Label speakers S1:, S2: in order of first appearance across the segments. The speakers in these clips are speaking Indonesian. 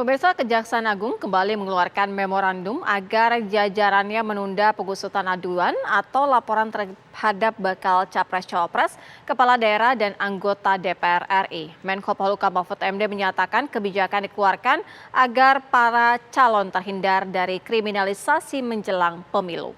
S1: Pemirsa, Kejaksaan Agung kembali mengeluarkan memorandum agar jajarannya menunda pengusutan aduan atau laporan terhadap bakal capres-cawapres, kepala daerah dan anggota DPR RI. Menko Polhukam Mahfud MD menyatakan kebijakan dikeluarkan agar para calon terhindar dari kriminalisasi menjelang pemilu.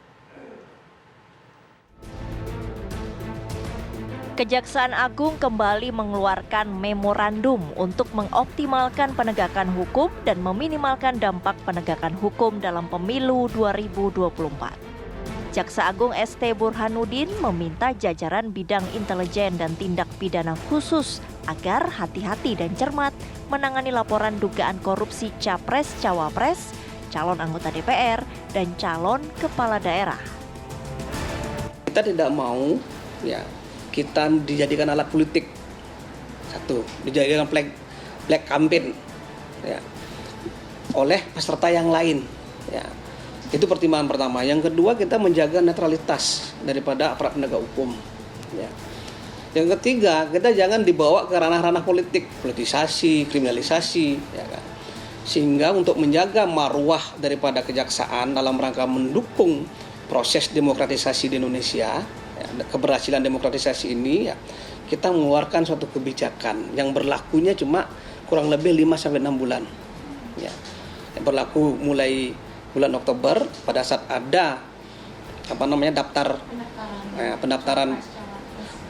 S2: Kejaksaan Agung kembali mengeluarkan memorandum untuk mengoptimalkan penegakan hukum dan meminimalkan dampak penegakan hukum dalam pemilu 2024. Jaksa Agung ST Burhanuddin meminta jajaran bidang intelijen dan tindak pidana khusus agar hati-hati dan cermat menangani laporan dugaan korupsi capres-cawapres, calon anggota DPR, dan calon kepala daerah.
S3: Kita tidak mau kita dijadikan alat politik. Satu, dijadikan black campaign oleh peserta yang lain. Itu pertimbangan pertama. Yang kedua, kita menjaga netralitas daripada aparat penegak hukum. Yang ketiga, kita jangan dibawa ke ranah-ranah politik, politisasi, kriminalisasi. Sehingga untuk menjaga marwah daripada kejaksaan dalam rangka mendukung proses demokratisasi di Indonesia, keberhasilan demokratisasi ini, kita mengeluarkan suatu kebijakan yang berlakunya cuma kurang lebih 5-6 bulan. Yang berlaku mulai bulan Oktober pada saat ada pendaftaran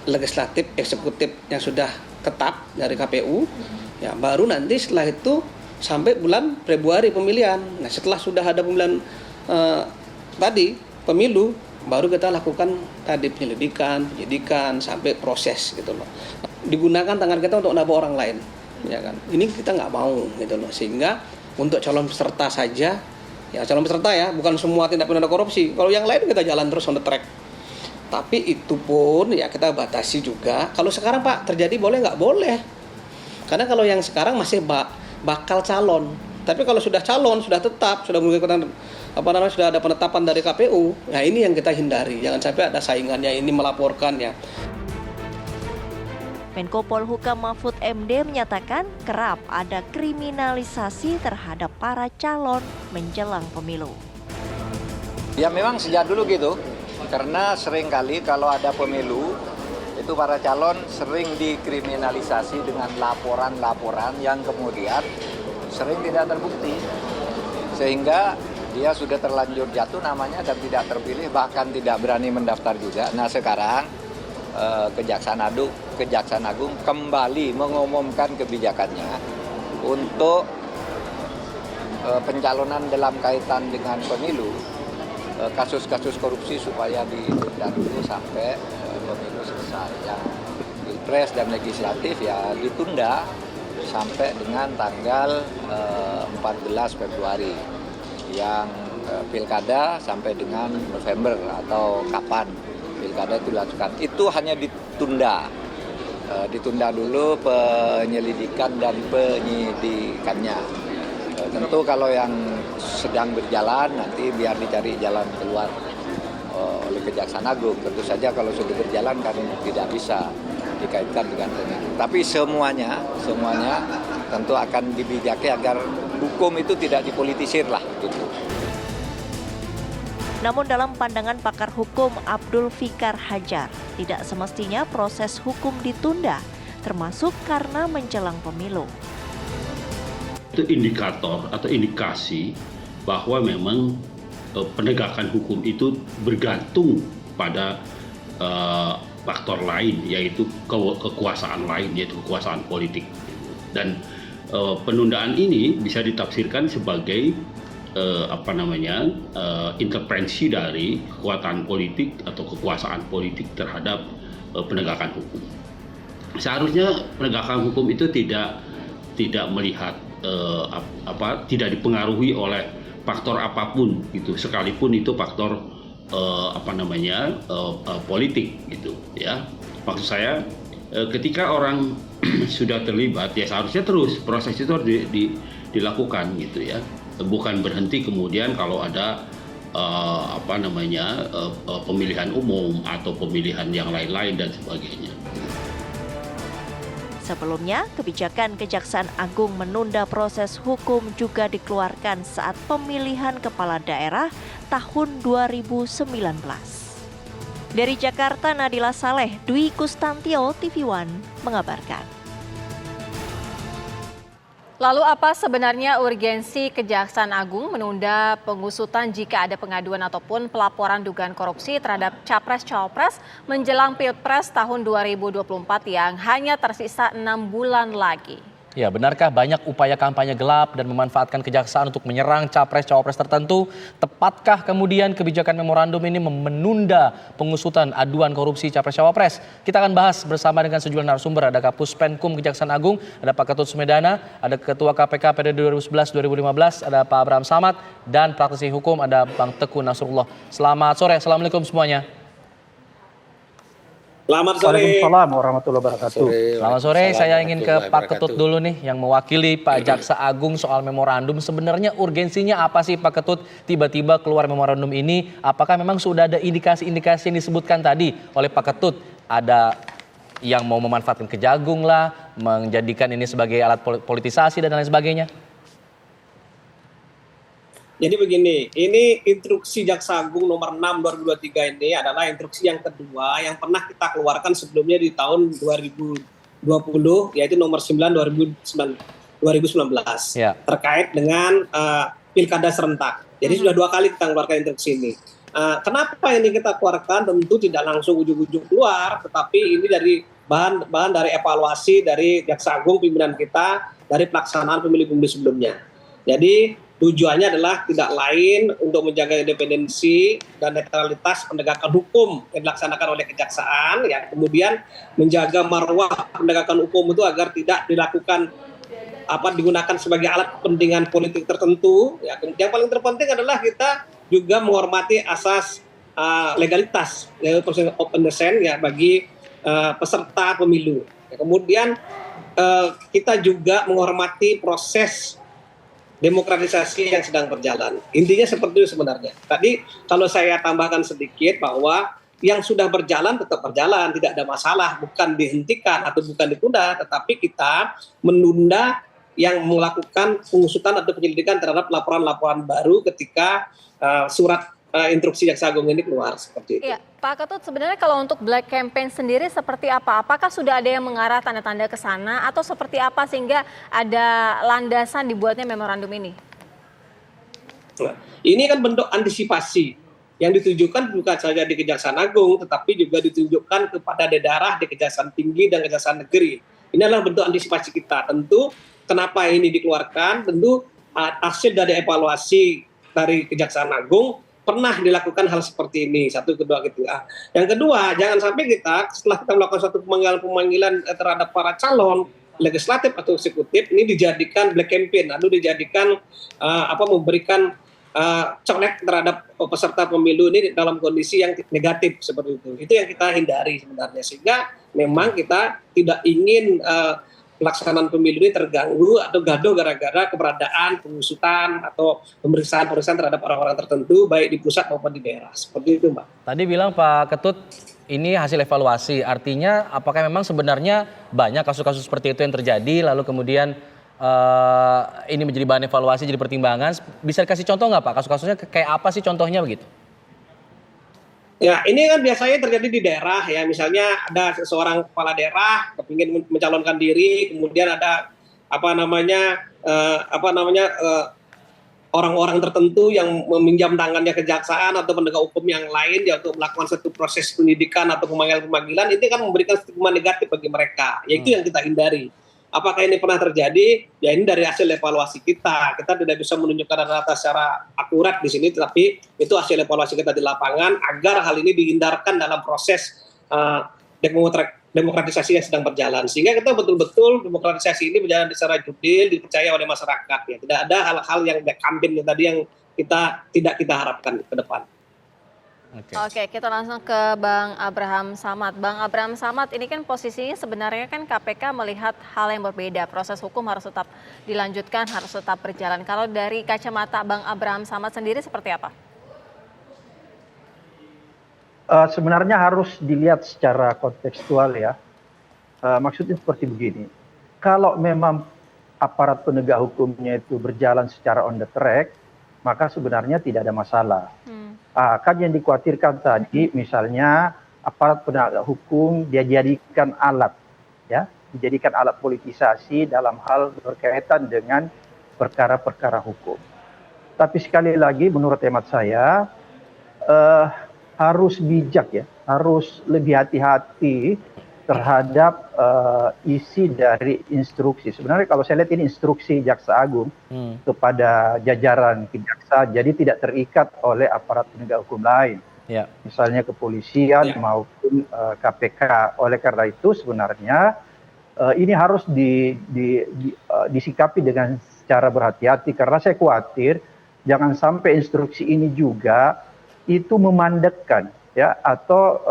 S3: legislatif eksekutif yang sudah tetap dari KPU, baru nanti setelah itu sampai bulan Februari pemilihan. Nah, setelah sudah ada pemilihan pemilu, baru kita lakukan penyelidikan, penyidikan sampai proses gitu loh. Digunakan tangan kita untuk nabrak orang lain, Ini kita nggak mau gitu loh. Sehingga untuk calon peserta saja, calon peserta bukan semua tindak pidana korupsi. Kalau yang lain kita jalan terus on the track. Tapi itu pun kita batasi juga. Kalau sekarang Pak terjadi boleh nggak? Boleh. Karena kalau yang sekarang masih bakal calon. Tapi kalau sudah calon, sudah tetap, sudah mengikuti sudah ada penetapan dari KPU, ini yang kita hindari. Jangan sampai ada saingannya ini melaporkannya.
S2: Menko Polhukam Mahfud MD menyatakan kerap ada kriminalisasi terhadap para calon menjelang pemilu.
S4: Ya memang sejak dulu gitu, karena seringkali kalau ada pemilu, itu para calon sering dikriminalisasi dengan laporan-laporan yang kemudian sering tidak terbukti, sehingga dia sudah terlanjur jatuh namanya dan tidak terpilih, bahkan tidak berani mendaftar juga. Nah sekarang Kejaksaan Agung kembali mengumumkan kebijakannya untuk pencalonan dalam kaitan dengan pemilu, kasus-kasus korupsi supaya ditunda dulu sampai pemilu selesai. Yang Pilpres dan Legislatif ditunda sampai dengan tanggal 14 Februari. Yang Pilkada sampai dengan November atau kapan Pilkada itu dilakukan. Itu hanya ditunda dulu penyelidikan dan penyidikannya. Tentu kalau yang sedang berjalan nanti biar dicari jalan keluar oleh Kejaksaan Agung. Tentu saja kalau sudah berjalan kan tidak bisa dikaitkan dengan pemilu. Tapi semuanya tentu akan dibijaki agar hukum itu tidak dipolitisir lah gitu.
S2: Namun dalam pandangan pakar hukum Abdul Fikar Hajar, tidak semestinya proses hukum ditunda, termasuk karena menjelang pemilu.
S5: Itu indikator atau indikasi bahwa memang penegakan hukum itu bergantung pada faktor lain, yaitu kekuasaan lain, yaitu kekuasaan politik. Dan penundaan ini bisa ditafsirkan sebagai intervensi dari kekuatan politik atau kekuasaan politik terhadap penegakan hukum. Seharusnya penegakan hukum itu tidak melihat tidak dipengaruhi oleh faktor apapun gitu, sekalipun itu faktor politik gitu ya. Maksud saya ketika orang sudah terlibat seharusnya terus proses itu harus dilakukan gitu ya. Bukan berhenti kemudian kalau ada pemilihan umum atau pemilihan yang lain-lain dan sebagainya.
S2: Sebelumnya, kebijakan Kejaksaan Agung menunda proses hukum juga dikeluarkan saat pemilihan kepala daerah tahun 2019. Dari Jakarta, Nadila Saleh, Dwi Kustantio, TV One mengabarkan.
S1: Lalu apa sebenarnya urgensi Kejaksaan Agung menunda pengusutan jika ada pengaduan ataupun pelaporan dugaan korupsi terhadap Capres-Cawapres menjelang Pilpres tahun 2024 yang hanya tersisa 6 bulan lagi?
S6: Ya, benarkah banyak upaya kampanye gelap dan memanfaatkan kejaksaan untuk menyerang capres-cawapres tertentu? Tepatkah kemudian kebijakan memorandum ini menunda pengusutan aduan korupsi capres-cawapres? Kita akan bahas bersama dengan sejumlah narasumber. Ada Kapus Penkum Kejaksaan Agung, ada Pak Ketut Sumedana, ada Ketua KPK periode 2011-2015, ada Pak Abraham Samad, dan praktisi hukum ada Bang Teguh Nasrullah. Selamat sore, Assalamualaikum semuanya.
S3: Selamat sore.
S7: Waalaikumsalam warahmatullahi wabarakatuh.
S6: Selamat sore, saya ingin ke Pak Ketut dulu nih yang mewakili Pak Jaksa Agung soal memorandum. Sebenarnya urgensinya apa sih Pak Ketut tiba-tiba keluar memorandum ini? Apakah memang sudah ada indikasi-indikasi yang disebutkan tadi oleh Pak Ketut? Ada yang mau memanfaatkan Kejagung lah, menjadikan ini sebagai alat politisasi dan lain sebagainya?
S8: Jadi begini, ini instruksi Jaksa Agung nomor 6 2023 ini adalah instruksi yang kedua yang pernah kita keluarkan sebelumnya di tahun 2020, yaitu nomor 9 2019
S6: Ya.
S8: terkait dengan pilkada serentak. Jadi sudah 2 kali kita keluarkan instruksi ini. Kenapa ini kita keluarkan? Tentu tidak langsung ujung-ujung keluar, tetapi ini dari bahan dari evaluasi dari Jaksa Agung pimpinan kita dari pelaksanaan pemilu-pemilu sebelumnya. Jadi tujuannya adalah tidak lain untuk menjaga independensi dan netralitas penegakan hukum yang dilaksanakan oleh kejaksaan, ya, kemudian menjaga marwah penegakan hukum itu agar tidak dilakukan digunakan sebagai alat kepentingan politik tertentu. Ya, yang paling terpenting adalah kita juga menghormati asas legalitas, yaitu presumption of innocence ya bagi peserta pemilu. Ya, kemudian kita juga menghormati proses demokratisasi yang sedang berjalan. Intinya seperti itu sebenarnya. Tadi kalau saya tambahkan sedikit bahwa yang sudah berjalan tetap berjalan, tidak ada masalah, bukan dihentikan atau bukan ditunda, tetapi kita menunda yang melakukan pengusutan atau penyelidikan terhadap laporan-laporan baru ketika surat instruksi Jaksa Agung ini keluar seperti itu.
S1: Iya, Pak Ketut, sebenarnya kalau untuk Black Campaign sendiri seperti apa? Apakah sudah ada yang mengarah tanda-tanda ke sana atau seperti apa sehingga ada landasan dibuatnya memorandum ini?
S8: Nah, ini kan bentuk antisipasi yang ditujukan bukan saja di Kejaksaan Agung, tetapi juga ditujukan kepada daerah di Kejaksaan Tinggi dan Kejaksaan Negeri. Ini adalah bentuk antisipasi kita. Tentu kenapa ini dikeluarkan? Tentu hasil dari evaluasi dari Kejaksaan Agung pernah dilakukan hal seperti ini, satu, kedua, ketiga. Yang kedua, jangan sampai kita setelah kita melakukan suatu pemanggilan terhadap para calon legislatif atau eksekutif ini dijadikan black campaign, lalu dijadikan memberikan colek terhadap peserta pemilu ini dalam kondisi yang negatif seperti itu. Itu yang kita hindari sebenarnya, sehingga memang kita tidak ingin pelaksanaan pemilu ini terganggu atau gaduh gara-gara keberadaan pengusutan atau pemeriksaan terhadap orang-orang tertentu baik di pusat maupun di daerah. Seperti itu, Mbak.
S6: Tadi bilang Pak Ketut ini hasil evaluasi, artinya apakah memang sebenarnya banyak kasus-kasus seperti itu yang terjadi lalu kemudian ini menjadi bahan evaluasi, jadi pertimbangan. Bisa dikasih contoh nggak Pak, kasus-kasusnya kayak apa sih contohnya begitu?
S8: Ya, ini kan biasanya terjadi di daerah ya, misalnya ada seseorang kepala daerah kepingin mencalonkan diri, kemudian ada orang-orang tertentu yang meminjam tangannya kejaksaan atau penegak hukum yang lain ya untuk melakukan satu proses penyidikan atau pemanggilan, ini kan memberikan stigma negatif bagi mereka. Ya itu yang kita hindari. Apakah ini pernah terjadi? Ya ini dari hasil evaluasi kita. Kita tidak bisa menunjukkan data secara akurat di sini, tetapi itu hasil evaluasi kita di lapangan agar hal ini dihindarkan dalam proses demokratisasi yang sedang berjalan. Sehingga kita betul-betul demokratisasi ini berjalan secara jurdil, dipercaya oleh masyarakat. Ya, tidak ada hal-hal yang campaign tadi yang tidak kita harapkan ke depan.
S1: Oke, kita langsung ke Bang Abraham Samad. Bang Abraham Samad, ini kan posisinya sebenarnya kan KPK melihat hal yang berbeda. Proses hukum harus tetap dilanjutkan, harus tetap berjalan. Kalau dari kacamata Bang Abraham Samad sendiri seperti apa?
S7: Sebenarnya harus dilihat secara kontekstual ya. Maksudnya seperti begini. kalau memang aparat penegak hukumnya itu berjalan secara on the track, maka sebenarnya tidak ada masalah. Kan yang dikhawatirkan tadi, misalnya aparat penegak hukum dia jadikan alat, ya, dijadikan alat politisasi dalam hal berkaitan dengan perkara-perkara hukum. Tapi sekali lagi, menurut hemat saya harus bijak, ya, harus lebih hati-hati terhadap isi dari instruksi. Sebenarnya kalau saya lihat ini instruksi Jaksa Agung kepada jajaran kejaksaan, jadi tidak terikat oleh aparat penegak hukum lain, misalnya kepolisian maupun KPK. Oleh karena itu sebenarnya ini harus disikapi dengan secara berhati-hati, karena saya khawatir jangan sampai instruksi ini juga itu memandekkan, ya, atau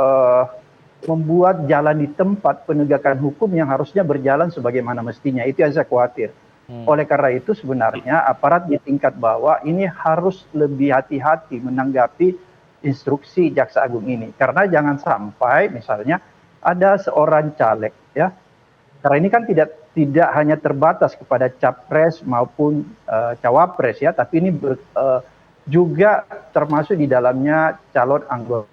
S7: membuat jalan di tempat penegakan hukum yang harusnya berjalan sebagaimana mestinya. Itu yang saya khawatir. Oleh karena itu sebenarnya aparat di tingkat bawah ini harus lebih hati-hati menanggapi instruksi Jaksa Agung ini. Karena jangan sampai misalnya ada seorang caleg, ya, karena ini kan tidak hanya terbatas kepada capres maupun cawapres, ya, tapi ini juga termasuk di dalamnya calon anggota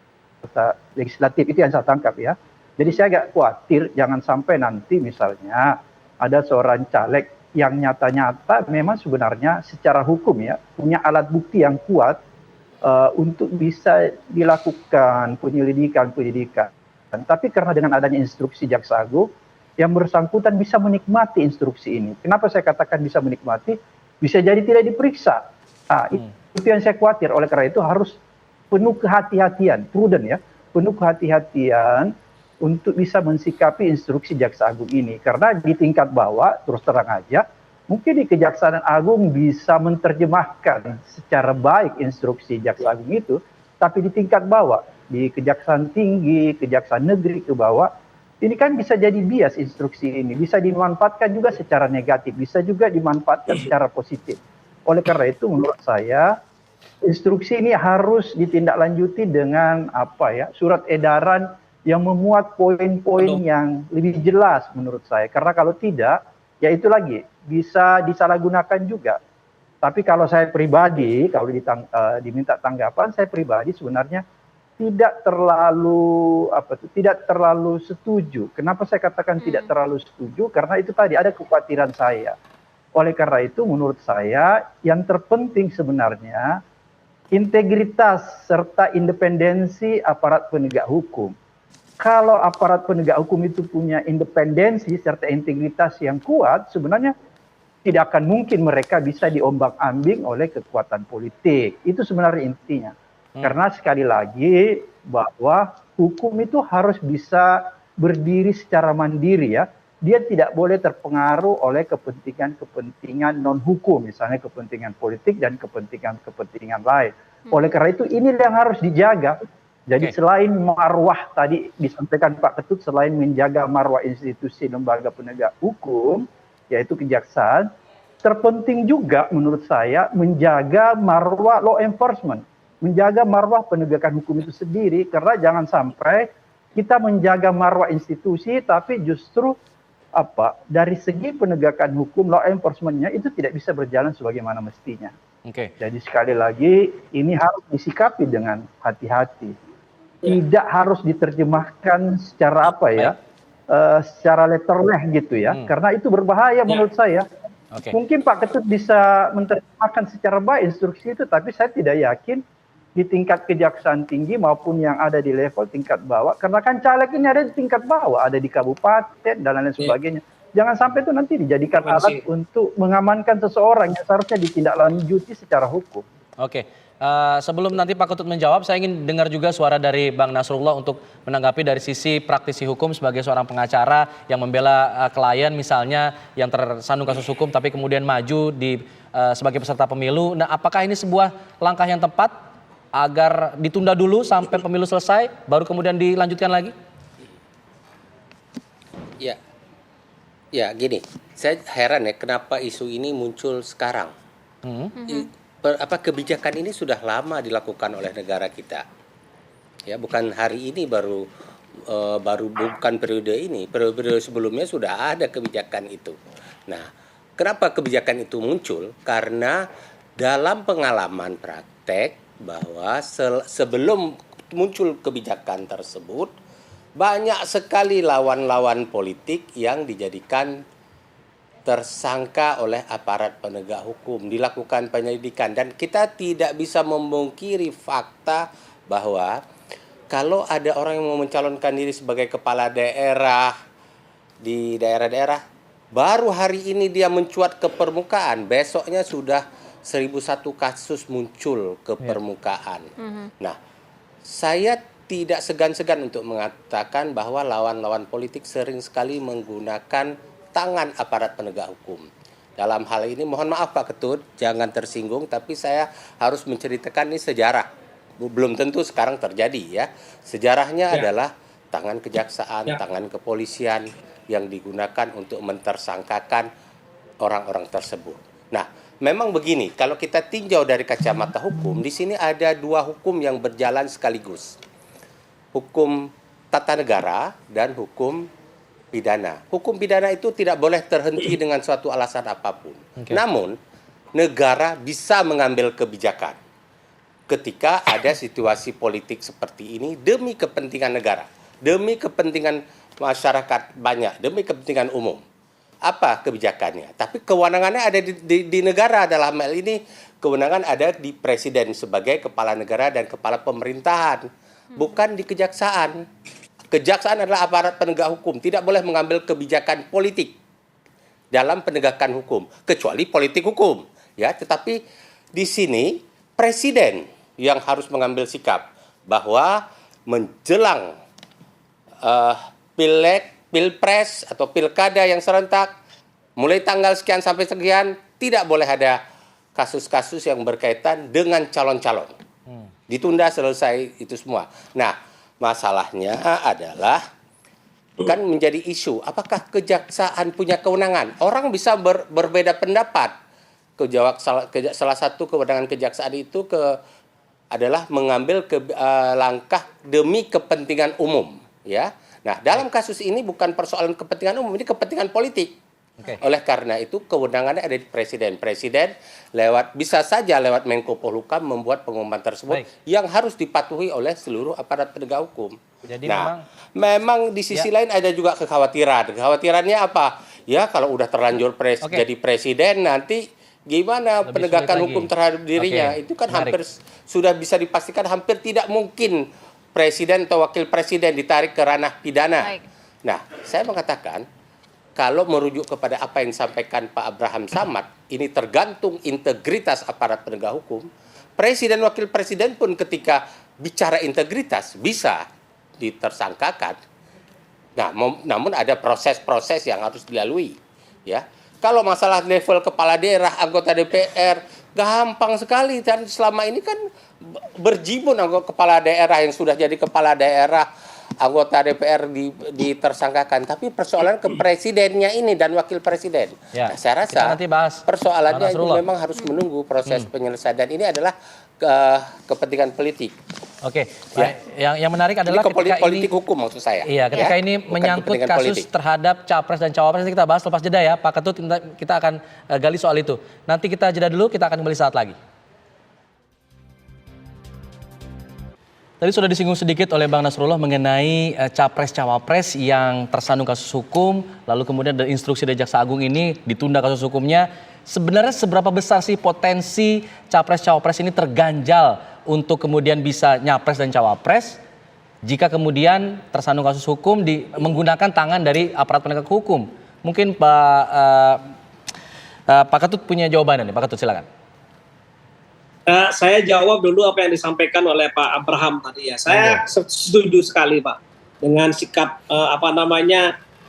S7: legislatif. Itu yang saya tangkap, ya. Jadi saya agak khawatir jangan sampai nanti misalnya ada seorang caleg yang nyata-nyata memang sebenarnya secara hukum, ya, punya alat bukti yang kuat untuk bisa dilakukan penyelidikan. Tapi karena dengan adanya instruksi Jaksa Agung, yang bersangkutan bisa menikmati instruksi ini. Kenapa saya katakan bisa menikmati? Bisa jadi tidak diperiksa. Itu yang saya khawatir. Oleh karena itu harus penuh kehati-hatian, prudent, ya, penuh kehati-hatian untuk bisa mensikapi instruksi Jaksa Agung ini. Karena di tingkat bawah, terus terang aja, mungkin di Kejaksaan Agung bisa menerjemahkan secara baik instruksi Jaksa Agung itu, tapi di tingkat bawah, di Kejaksaan Tinggi, Kejaksaan Negeri ke bawah, ini kan bisa jadi bias instruksi ini, bisa dimanfaatkan juga secara negatif, bisa juga dimanfaatkan secara positif. Oleh karena itu menurut saya, instruksi ini harus ditindaklanjuti dengan surat edaran yang memuat poin-poin yang lebih jelas menurut saya. Karena kalau tidak, ya itu lagi bisa disalahgunakan juga. Tapi kalau saya pribadi, kalau diminta tanggapan, saya pribadi sebenarnya tidak terlalu setuju. Kenapa saya katakan tidak terlalu setuju? Karena itu tadi ada kekhawatiran saya. Oleh karena itu menurut saya yang terpenting sebenarnya integritas serta independensi aparat penegak hukum. Kalau aparat penegak hukum itu punya independensi serta integritas yang kuat, sebenarnya tidak akan mungkin mereka bisa diombang-ambing oleh kekuatan politik. Itu sebenarnya intinya. Karena sekali lagi bahwa hukum itu harus bisa berdiri secara mandiri, ya. Dia tidak boleh terpengaruh oleh kepentingan non-hukum, misalnya kepentingan politik dan kepentingan lain. Oleh karena itu ini yang harus dijaga. Jadi selain marwah tadi disampaikan Pak Ketut, selain menjaga marwah institusi lembaga penegak hukum, yaitu kejaksaan, terpenting juga menurut saya menjaga marwah law enforcement, menjaga marwah penegakan hukum itu sendiri, karena jangan sampai kita menjaga marwah institusi tapi justru dari segi penegakan hukum law enforcement-nya itu tidak bisa berjalan sebagaimana mestinya. Jadi sekali lagi ini harus disikapi dengan hati-hati. Tidak harus diterjemahkan secara secara letterleh gitu, ya. Karena itu berbahaya menurut saya. Mungkin Pak Ketut bisa menerjemahkan secara baik instruksi itu, tapi saya tidak yakin di tingkat Kejaksaan Tinggi maupun yang ada di level tingkat bawah, karena kan caleg ini ada di tingkat bawah, ada di kabupaten dan lain sebagainya. Jangan sampai itu nanti dijadikan alat untuk mengamankan seseorang yang seharusnya ditindaklanjuti secara hukum.
S6: Sebelum nanti Pak Ketut menjawab, saya ingin dengar juga suara dari Bang Nasrullah untuk menanggapi dari sisi praktisi hukum sebagai seorang pengacara yang membela klien misalnya yang tersandung kasus hukum tapi kemudian maju sebagai peserta pemilu. Nah, apakah ini sebuah langkah yang tepat agar ditunda dulu sampai pemilu selesai, baru kemudian dilanjutkan lagi?
S9: Ya gini, saya heran ya kenapa isu ini muncul sekarang. Kebijakan ini sudah lama dilakukan oleh negara kita. Ya, bukan hari ini baru baru bukan periode ini, periode sebelumnya sudah ada kebijakan itu. Nah, kenapa kebijakan itu muncul? Karena dalam pengalaman praktek bahwa sebelum muncul kebijakan tersebut, banyak sekali lawan-lawan politik yang dijadikan tersangka oleh aparat penegak hukum, dilakukan penyelidikan, dan kita tidak bisa memungkiri fakta bahwa kalau ada orang yang mau mencalonkan diri sebagai kepala daerah di daerah-daerah, baru hari ini dia mencuat ke permukaan, besoknya sudah 1001 kasus muncul ke permukaan. Nah, saya tidak segan-segan untuk mengatakan bahwa lawan-lawan politik sering sekali menggunakan tangan aparat penegak hukum. Dalam hal ini mohon maaf Pak Ketut, jangan tersinggung, tapi saya harus menceritakan ini sejarah. Belum tentu sekarang terjadi ya. Sejarahnya adalah tangan kejaksaan, tangan kepolisian yang digunakan untuk mentersangkakan orang-orang tersebut. Nah, memang begini, kalau kita tinjau dari kacamata hukum, di sini ada dua hukum yang berjalan sekaligus. Hukum tata negara dan hukum pidana. Hukum pidana itu tidak boleh terhenti dengan suatu alasan apapun. Namun, negara bisa mengambil kebijakan ketika ada situasi politik seperti ini demi kepentingan negara, demi kepentingan masyarakat banyak, demi kepentingan umum. Apa kebijakannya? Tapi kewenangannya ada di negara. Dalam hal ini kewenangan ada di presiden sebagai kepala negara dan kepala pemerintahan, bukan di kejaksaan. Kejaksaan adalah aparat penegak hukum, tidak boleh mengambil kebijakan politik dalam penegakan hukum, kecuali politik hukum. Ya, tetapi di sini presiden yang harus mengambil sikap bahwa menjelang pilpres atau pilkada yang serentak, mulai tanggal sekian sampai sekian, tidak boleh ada kasus-kasus yang berkaitan dengan calon-calon. Ditunda, selesai itu semua. Nah, masalahnya adalah kan menjadi isu, apakah kejaksaan punya kewenangan? Orang bisa berbeda pendapat. Salah satu kewenangan kejaksaan itu adalah mengambil langkah demi kepentingan umum, ya. Nah, dalam kasus ini bukan persoalan kepentingan umum, ini kepentingan politik. Oleh karena itu kewenangannya ada di presiden. Presiden bisa saja lewat Menko Polhukam membuat pengumuman tersebut yang harus dipatuhi oleh seluruh aparat penegak hukum.
S6: Jadi
S9: memang di sisi lain ada juga kekhawatiran. Kekhawatirannya apa? Ya, kalau udah terlanjur jadi presiden nanti gimana lebih penegakan hukum terhadap dirinya. Itu kan hampir sudah bisa dipastikan hampir tidak mungkin presiden atau wakil presiden ditarik ke ranah pidana. Nah, saya mengatakan kalau merujuk kepada apa yang disampaikan Pak Abraham Samad, ini tergantung integritas aparat penegak hukum. Presiden wakil presiden pun ketika bicara integritas bisa ditersangkakan. Nah, namun ada proses-proses yang harus dilalui, ya. Kalau masalah level kepala daerah, anggota DPR, gampang sekali. Dan selama ini kan berjibun anggota kepala daerah yang sudah jadi kepala daerah, anggota DPR ditersangkakan. Tapi persoalan ke presidennya ini dan wakil presiden.
S6: Ya,
S9: nah, saya rasa persoalannya itu memang harus menunggu proses penyelesaian. Dan ini adalah kepentingan politik.
S6: Oke, yang menarik adalah
S9: ketika politik hukum maksud saya.
S6: Iya, ketika ini menyangkut kasus politik terhadap capres dan cawapres, kita bahas lepas jeda ya, Pak Ketut. Kita akan gali soal itu. Nanti kita jeda dulu, kita akan kembali saat lagi. Tadi sudah disinggung sedikit oleh Bang Nasrullah mengenai capres-cawapres yang tersandung kasus hukum, lalu kemudian ada instruksi dari Jaksa Agung ini ditunda kasus hukumnya. Sebenarnya seberapa besar sih potensi capres-cawapres ini terganjal untuk kemudian bisa nyapres dan cawapres jika kemudian tersandung kasus hukum menggunakan tangan dari aparat penegak hukum? Mungkin Pak Ketut punya jawabannya nih. Pak Ketut silakan.
S8: Saya jawab dulu apa yang disampaikan oleh Pak Abraham tadi ya. Saya setuju sekali Pak dengan sikap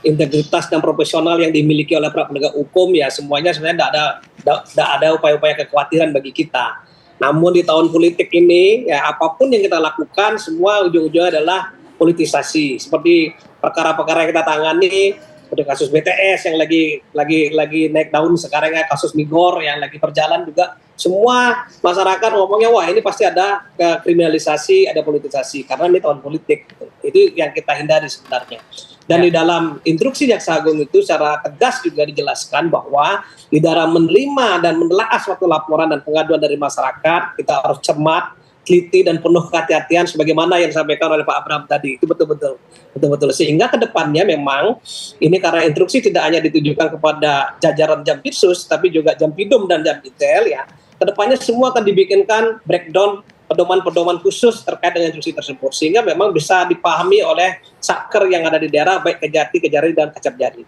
S8: integritas dan profesional yang dimiliki oleh para penegak hukum. Ya semuanya sebenarnya tidak ada upaya-upaya kekhawatiran bagi kita. Namun di tahun politik ini ya apapun yang kita lakukan semua ujung-ujungnya adalah politisasi. Seperti perkara-perkara yang kita tangani seperti kasus BTS yang lagi naik daun sekarang ya, kasus Migor yang lagi berjalan juga, semua masyarakat ngomongnya wah ini pasti ada kriminalisasi, ada politisasi karena ini tahun politik. Itu yang kita hindari sebenarnya. Dan di dalam instruksi Jaksa Agung itu secara tegas juga dijelaskan bahwa di dalam menerima dan menelaah suatu laporan dan pengaduan dari masyarakat, kita harus cermat, teliti dan penuh kehati-hatian sebagaimana yang disampaikan oleh Pak Abraham tadi. Itu betul-betul sehingga kedepannya memang ini karena instruksi tidak hanya ditujukan kepada jajaran Jampitsus tapi juga Jampidum dan Jampitel ya. Kedepannya semua akan dibikinkan breakdown pedoman-pedoman khusus terkait dengan instruksi tersebut sehingga memang bisa dipahami oleh satker yang ada di daerah baik Kejati, Kejari dan Kecapjati.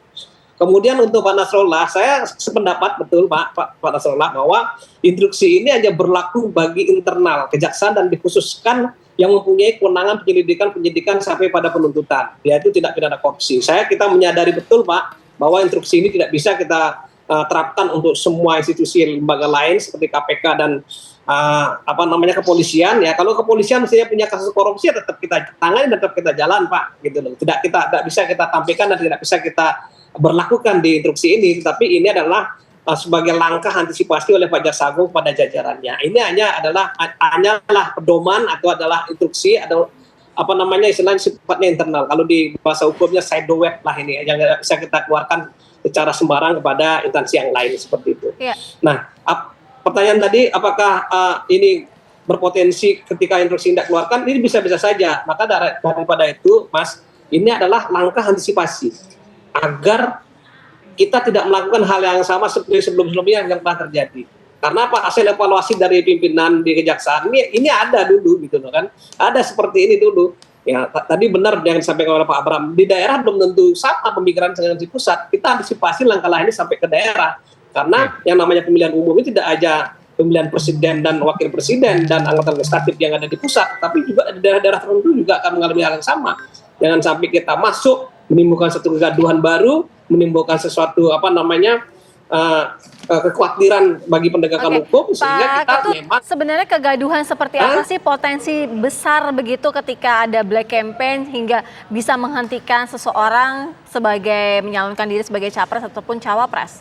S8: Kemudian untuk Pak Nasrullah, saya sependapat betul Pak Nasrullah bahwa instruksi ini hanya berlaku bagi internal kejaksaan dan dikhususkan yang mempunyai kewenangan penyidikan sampai pada penuntutan, yaitu tindak pidana korupsi. Kita menyadari betul Pak bahwa instruksi ini tidak bisa kita terapkan untuk semua institusi lembaga lain seperti KPK dan kepolisian ya. Kalau kepolisian mestinya punya kasus korupsi ya tetap kita tangani dan tetap kita jalan Pak gitu loh. Tidak bisa kita tampilkan dan tidak bisa kita berlakukan di instruksi ini, tapi ini adalah sebagai langkah antisipasi oleh Pak Jaksa Agung pada jajarannya. Ini hanyalah pedoman atau adalah instruksi atau istilahnya sifatnya internal. Kalau di bahasa hukumnya side web lah ini yang bisa kita keluarkan secara sembarang kepada instansi yang lain seperti itu. Yeah. Nah, pertanyaan tadi apakah ini berpotensi ketika instruksi tidak keluarkan, ini bisa-bisa saja. Maka daripada itu, Mas, ini adalah langkah antisipasi agar kita tidak melakukan hal yang sama seperti sebelum-sebelumnya yang pernah terjadi. Karena hasil evaluasi dari pimpinan di kejaksaan ini ada dulu gitu loh kan. Ada seperti ini dulu. Ya, tadi benar yang disampaikan oleh Pak Abraham. Di daerah belum tentu sama pemikiran dengan di pusat. Kita antisipasi langkah ini sampai ke daerah. Karena yang namanya pemilihan umum ini tidak aja pemilihan presiden dan wakil presiden dan anggota legislatif yang ada di pusat, tapi juga di daerah-daerah tertentu juga akan mengalami hal yang sama. Jangan sampai kita masuk menimbulkan satu kegaduhan baru, menimbulkan sesuatu kekhawatiran bagi penegakan hukum sehingga kita memang
S1: sebenarnya kegaduhan seperti apa sih potensi besar begitu ketika ada black campaign hingga bisa menghentikan seseorang sebagai menyalonkan diri sebagai capres ataupun cawapres?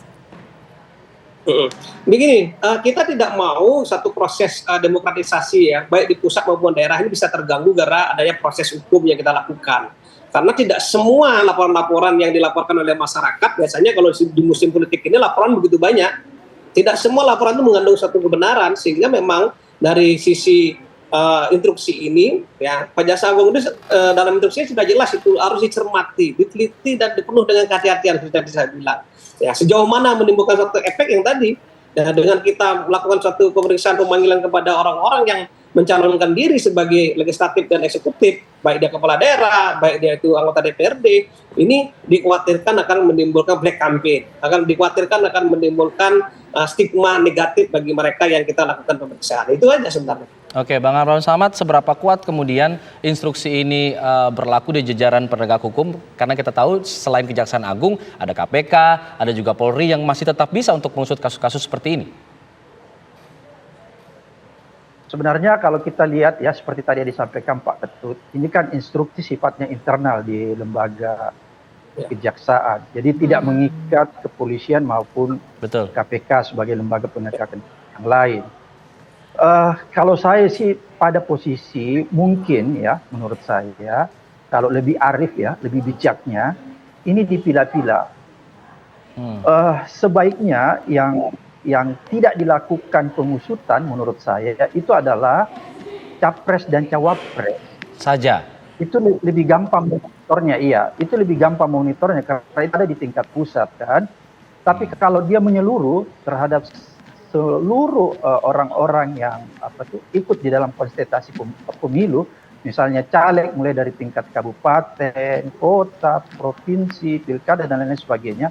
S8: Begini, kita tidak mau satu proses demokratisasi ya baik di pusat maupun daerah ini bisa terganggu karena adanya proses hukum yang kita lakukan. Karena tidak semua laporan-laporan yang dilaporkan oleh masyarakat, biasanya kalau di musim politik ini laporan begitu banyak, tidak semua laporan itu mengandung satu kebenaran, sehingga memang dari sisi instruksi ini, ya Pak Jaksa Agung itu dalam instruksi sudah jelas itu harus dicermati, diteliti dan dipenuhi dengan kehati-hatian sudah saya bilang. Ya sejauh mana menimbulkan satu efek yang tadi, dengan kita melakukan suatu pemeriksaan pemanggilan kepada orang-orang yang mencalonkan diri sebagai legislatif dan eksekutif, baik dia kepala daerah, baik dia itu anggota DPRD, ini dikhawatirkan akan menimbulkan black campaign, akan dikhawatirkan akan menimbulkan stigma negatif bagi mereka yang kita lakukan pemeriksaan. Itu aja sebenarnya.
S6: Oke, Bang Abraham Samad, seberapa kuat kemudian instruksi ini berlaku di jajaran penegak hukum? Karena kita tahu selain Kejaksaan Agung, ada KPK, ada juga Polri yang masih tetap bisa untuk mengusut kasus-kasus seperti ini.
S7: Sebenarnya kalau kita lihat ya seperti tadi disampaikan Pak Ketut, ini kan instruksi sifatnya internal di lembaga kejaksaan. Jadi tidak mengikat kepolisian maupun KPK sebagai lembaga penegakan yang lain. Kalau saya sih pada posisi mungkin ya menurut saya kalau lebih arif ya, lebih bijaknya ini dipilah-pilah. Sebaiknya yang tidak dilakukan pengusutan menurut saya itu adalah capres dan cawapres
S6: saja.
S7: Itu lebih gampang monitornya, itu lebih gampang monitornya karena itu ada di tingkat pusat kan. Tapi kalau dia menyeluruh terhadap seluruh orang-orang yang ikut di dalam kontestasi pemilu, misalnya caleg mulai dari tingkat kabupaten, kota, provinsi, pilkada dan lain-lain sebagainya.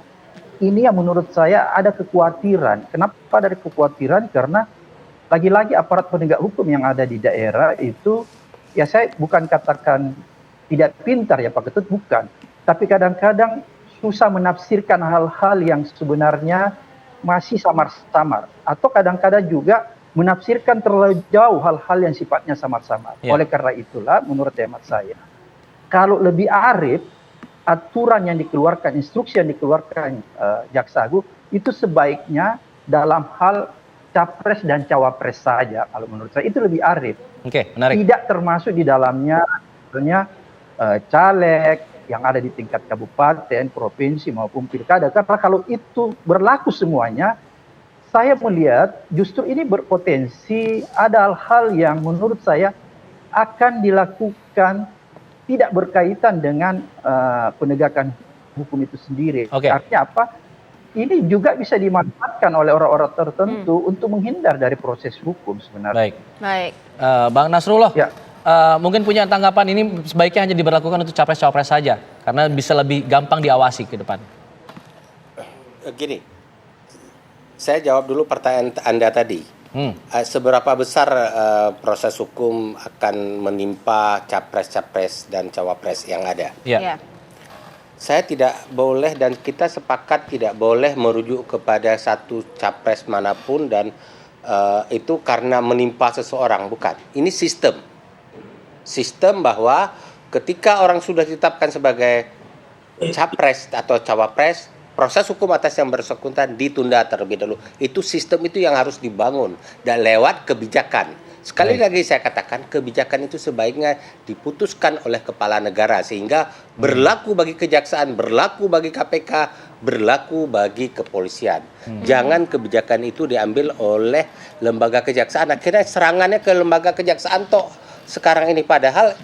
S7: Ini yang menurut saya ada kekhawatiran. Kenapa dari kekhawatiran? Karena lagi-lagi aparat penegak hukum yang ada di daerah itu, ya saya bukan katakan tidak pintar ya Pak Ketut, bukan. Tapi kadang-kadang susah menafsirkan hal-hal yang sebenarnya masih samar-samar. Atau kadang-kadang juga menafsirkan terlalu jauh hal-hal yang sifatnya samar-samar. Oleh karena itulah menurut hemat saya, kalau lebih arif, aturan yang dikeluarkan, instruksi yang dikeluarkan Jaksa Agung itu sebaiknya dalam hal capres dan cawapres saja. Kalau menurut saya itu lebih arif.
S6: Oke, menarik.
S7: Tidak termasuk di dalamnya sebenarnya caleg yang ada di tingkat kabupaten, provinsi maupun pilkada. Karena kalau itu berlaku semuanya, saya melihat justru ini berpotensi ada hal-hal yang menurut saya akan dilakukan tidak berkaitan dengan penegakan hukum itu sendiri. Artinya apa? Ini juga bisa dimanfaatkan oleh orang-orang tertentu untuk menghindar dari proses hukum sebenarnya.
S1: Baik.
S6: Bang Nasrullah,
S7: Ya.
S6: mungkin punya tanggapan ini sebaiknya hanya diberlakukan untuk capres-cawapres saja karena bisa lebih gampang diawasi ke depan.
S9: Gini, saya jawab dulu pertanyaan Anda tadi. Seberapa besar proses hukum akan menimpa capres-capres dan cawapres yang ada?
S6: Ya.
S9: Saya tidak boleh dan kita sepakat tidak boleh merujuk kepada satu capres manapun dan itu karena menimpa seseorang, bukan. Ini sistem. Sistem bahwa ketika orang sudah ditetapkan sebagai capres atau cawapres, proses hukum atas yang bersangkutan ditunda terlebih dahulu. Itu sistem itu yang harus dibangun dan lewat kebijakan. Sekali lagi saya katakan, kebijakan itu sebaiknya diputuskan oleh kepala negara sehingga berlaku bagi kejaksaan, berlaku bagi KPK, berlaku bagi kepolisian. Jangan kebijakan itu diambil oleh lembaga kejaksaan. Akhirnya serangannya ke lembaga kejaksaan toh sekarang ini, padahal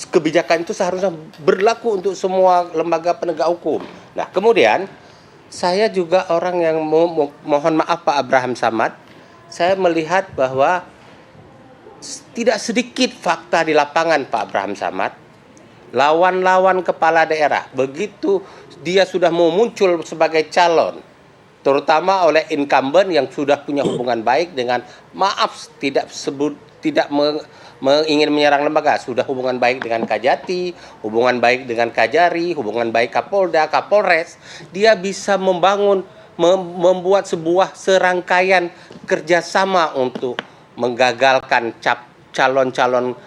S9: kebijakan itu seharusnya berlaku untuk semua lembaga penegak hukum. Nah, kemudian saya juga orang yang mohon maaf Pak Abraham Samad, saya melihat bahwa tidak sedikit fakta di lapangan Pak Abraham Samad. Lawan-lawan kepala daerah, begitu dia sudah mau muncul sebagai calon, terutama oleh incumbent yang sudah punya hubungan baik dengan, ingin menyerang lembaga, sudah hubungan baik dengan Kajati, hubungan baik dengan Kajari, hubungan baik Kapolda, Kapolres, dia bisa membuat sebuah serangkaian kerjasama untuk menggagalkan calon-calon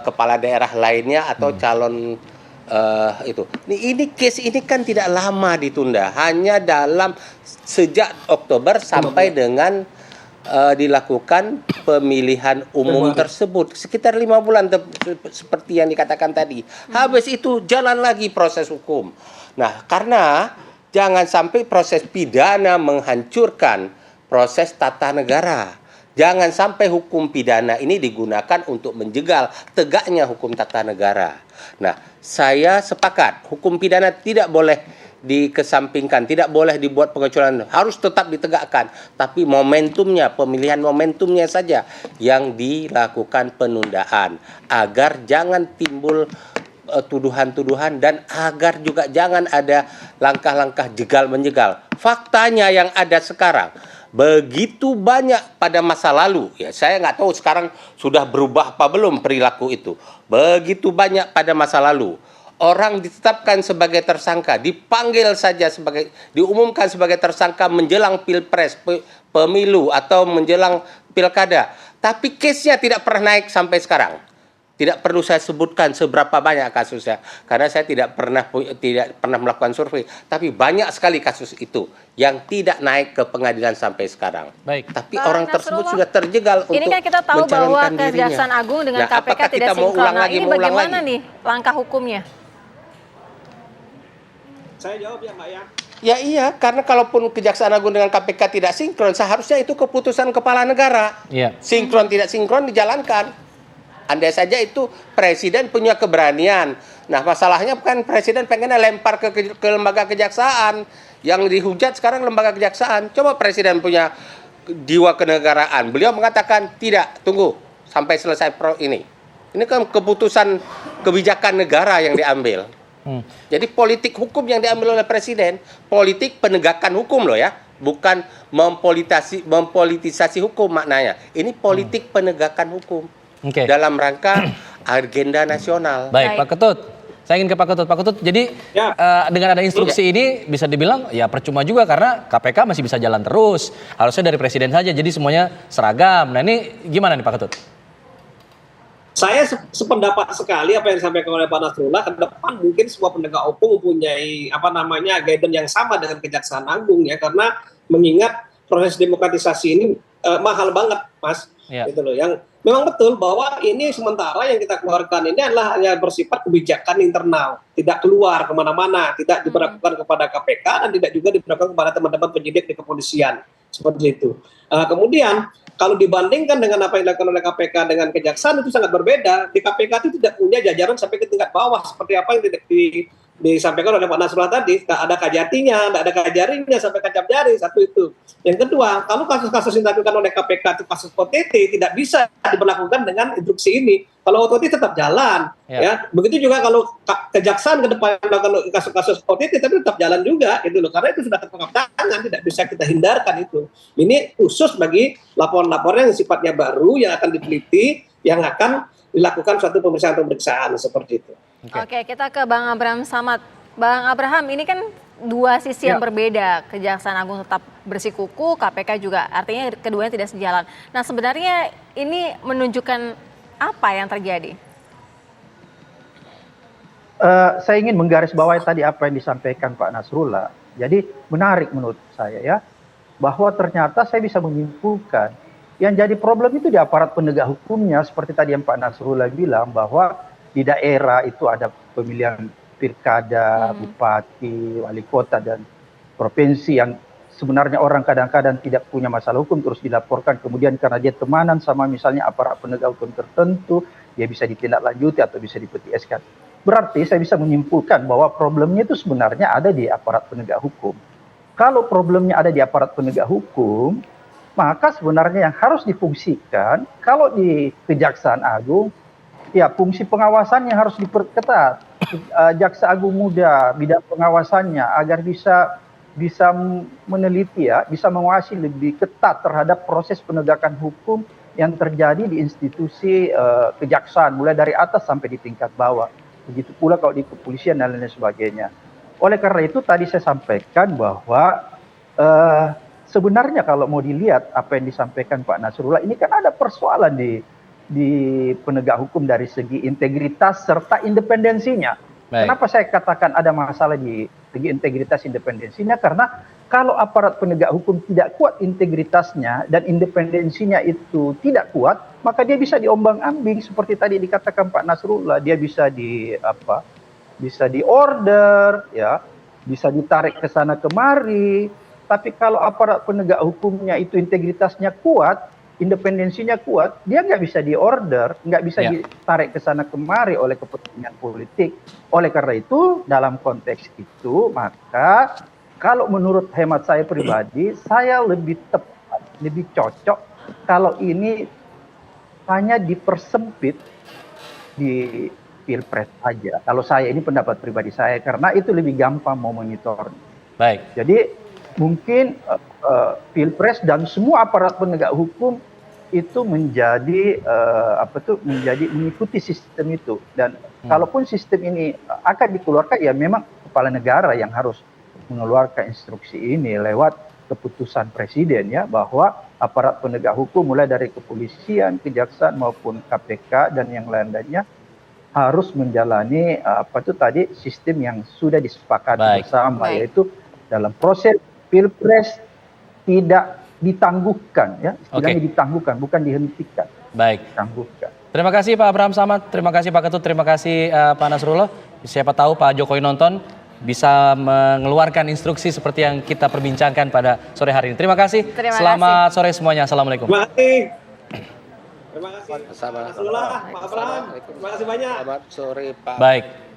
S9: kepala daerah lainnya atau calon itu. Ini case ini kan tidak lama ditunda, hanya dalam sejak Oktober sampai dengan dilakukan pemilihan umum tersebut sekitar 5 bulan seperti yang dikatakan tadi. Habis itu jalan lagi proses hukum. Nah, karena jangan sampai proses pidana menghancurkan proses tata negara. Jangan sampai hukum pidana ini digunakan untuk menjegal tegaknya hukum tata negara. Nah, saya sepakat hukum pidana tidak boleh dikesampingkan, tidak boleh dibuat pengecualian, harus tetap ditegakkan. Tapi pemilihan momentumnya saja yang dilakukan penundaan agar jangan timbul tuduhan-tuduhan dan agar juga jangan ada langkah-langkah jegal-menjegal. Faktanya yang ada sekarang begitu banyak pada masa lalu, ya saya nggak tahu sekarang sudah berubah apa belum perilaku itu. Begitu banyak pada masa lalu orang ditetapkan sebagai tersangka, dipanggil saja diumumkan sebagai tersangka menjelang pilpres, pemilu atau menjelang pilkada, tapi case-nya tidak pernah naik sampai sekarang. Tidak perlu saya sebutkan seberapa banyak kasusnya, karena saya tidak pernah melakukan survei. Tapi banyak sekali kasus itu yang tidak naik ke pengadilan sampai sekarang.
S6: Baik.
S9: Tapi orang tersebut sudah terjegal untuk
S1: ini kan kita tahu bahwa Kejaksaan Agung dengan KPK tidak sinkron. Nah, ini bagaimana nih langkah hukumnya?
S8: Saya jawab ya Mbak ya.
S9: Ya iya, karena kalaupun Kejaksaan Agung dengan KPK tidak sinkron, seharusnya itu keputusan kepala negara. Sinkron tidak sinkron dijalankan. Andai saja itu presiden punya keberanian. Nah, masalahnya kan presiden pengennya lempar ke lembaga kejaksaan. Yang dihujat sekarang lembaga kejaksaan. Coba presiden punya jiwa kenegaraan. Beliau mengatakan, tidak, tunggu sampai selesai ini. Ini kan keputusan kebijakan negara yang diambil. Jadi politik hukum yang diambil oleh presiden, politik penegakan hukum loh ya. Bukan mempolitisasi hukum maknanya. Ini politik penegakan hukum. Dalam rangka agenda nasional.
S6: Baik, Pak Ketut. Saya ingin ke Pak Ketut. Pak Ketut, jadi dengan ada instruksi ini bisa dibilang ya percuma juga karena KPK masih bisa jalan terus. Harusnya dari presiden saja, jadi semuanya seragam. Nah ini gimana nih Pak Ketut?
S8: Saya sependapat sekali apa yang disampaikan oleh Pak Nasrullah. Ke depan mungkin semua penegak hukum mempunyai guidance yang sama dengan Kejaksaan Agung ya, karena mengingat proses demokratisasi ini mahal banget, Mas. Gitu loh. Yang memang betul bahwa ini sementara yang kita keluarkan ini adalah hanya bersifat kebijakan internal, tidak keluar kemana-mana, tidak diberlakukan kepada KPK dan tidak juga diberlakukan kepada teman-teman penyidik di kepolisian, seperti itu. Kemudian kalau dibandingkan dengan apa yang dilakukan oleh KPK dengan Kejaksaan itu sangat berbeda. Di KPK itu tidak punya jajaran sampai ke tingkat bawah seperti apa yang disampaikan oleh Pak Nasrullah tadi. Tak ada kajatinya, tak ada kajarinya sampai kacap jari, satu itu. Yang kedua, kalau kasus-kasus yang dilakukan oleh KPK itu kasus OTT tidak bisa diberlakukan dengan instruksi ini. Kalau OTT tetap jalan, ya. Begitu juga kalau Kejaksaan ke depan melakukan kasus-kasus OTT tapi tetap jalan juga, gitu loh. Karena itu sudah tertangkap tangan, tidak bisa kita hindarkan itu. Ini khusus bagi laporan-laporan yang sifatnya baru yang akan diteliti, yang akan dilakukan suatu pemeriksaan seperti itu.
S1: Oke, kita ke Bang Abraham Samad. Bang Abraham, ini kan dua sisi yang berbeda. Kejaksaan Agung tetap bersikuku, KPK juga. Artinya keduanya tidak sejalan. Nah, sebenarnya ini menunjukkan apa yang terjadi?
S7: Saya ingin menggarisbawahi tadi apa yang disampaikan Pak Nasrullah. Jadi menarik menurut saya ya, bahwa ternyata saya bisa menyimpulkan yang jadi problem itu di aparat penegak hukumnya, seperti tadi yang Pak Nasrullah bilang bahwa di daerah itu ada pemilihan pilkada, bupati, wali kota dan provinsi yang sebenarnya orang kadang-kadang tidak punya masalah hukum terus dilaporkan, kemudian karena dia temanan sama misalnya aparat penegak hukum tertentu, dia bisa ditindaklanjuti atau bisa dipetieskan. Berarti saya bisa menyimpulkan bahwa problemnya itu sebenarnya ada di aparat penegak hukum. Kalau problemnya ada di aparat penegak hukum, maka sebenarnya yang harus difungsikan, kalau di Kejaksaan Agung, ya fungsi pengawasannya harus diperketat. Jaksa Agung Muda, bidang pengawasannya agar bisa meneliti ya, bisa mengawasi lebih ketat terhadap proses penegakan hukum yang terjadi di institusi kejaksaan, mulai dari atas sampai di tingkat bawah. Begitu pula kalau di kepolisian dan lain sebagainya. Oleh karena itu tadi saya sampaikan bahwa sebenarnya kalau mau dilihat apa yang disampaikan Pak Nasrullah, ini kan ada persoalan di penegak hukum dari segi integritas serta independensinya. Baik. Kenapa saya katakan ada masalah di segi integritas independensinya? Karena kalau aparat penegak hukum tidak kuat integritasnya dan independensinya itu tidak kuat, maka dia bisa diombang-ambing seperti tadi dikatakan Pak Nasrullah. Dia bisa bisa diorder, ya, bisa ditarik ke sana kemari. Tapi kalau aparat penegak hukumnya itu integritasnya kuat, independensinya kuat, dia nggak bisa diorder, nggak bisa ditarik ke sana kemari oleh kepentingan politik. Oleh karena itu, dalam konteks itu, maka kalau menurut hemat saya pribadi, saya lebih tepat, lebih cocok kalau ini hanya dipersempit di Pilpres saja. Kalau saya, ini pendapat pribadi saya, karena itu lebih gampang mau monitor. Baik. Jadi mungkin Pilpres dan semua aparat penegak hukum itu menjadi menjadi mengikuti sistem itu, dan kalaupun sistem ini akan dikeluarkan, ya memang kepala negara yang harus mengeluarkan instruksi ini lewat keputusan presiden ya, bahwa aparat penegak hukum mulai dari kepolisian, kejaksaan maupun KPK dan yang lain-lainnya harus menjalani sistem yang sudah disepakati bersama, yaitu dalam proses Pilpres tidak ditangguhkan ya, istilahnya ditangguhkan, bukan dihentikan. Baik. Ditangguhkan.
S6: Terima kasih Pak Abraham Samad, terima kasih Pak Ketut, terima kasih Pak Nasrullah. Siapa tahu Pak Jokowi nonton bisa mengeluarkan instruksi seperti yang kita perbincangkan pada sore hari ini. Terima kasih. Selamat sore semuanya. Assalamualaikum.
S8: Terima kasih. Terima kasih. Pak Nasrullah, Pak Abraham. Terima kasih banyak.
S9: Selamat sore Pak.
S6: Baik.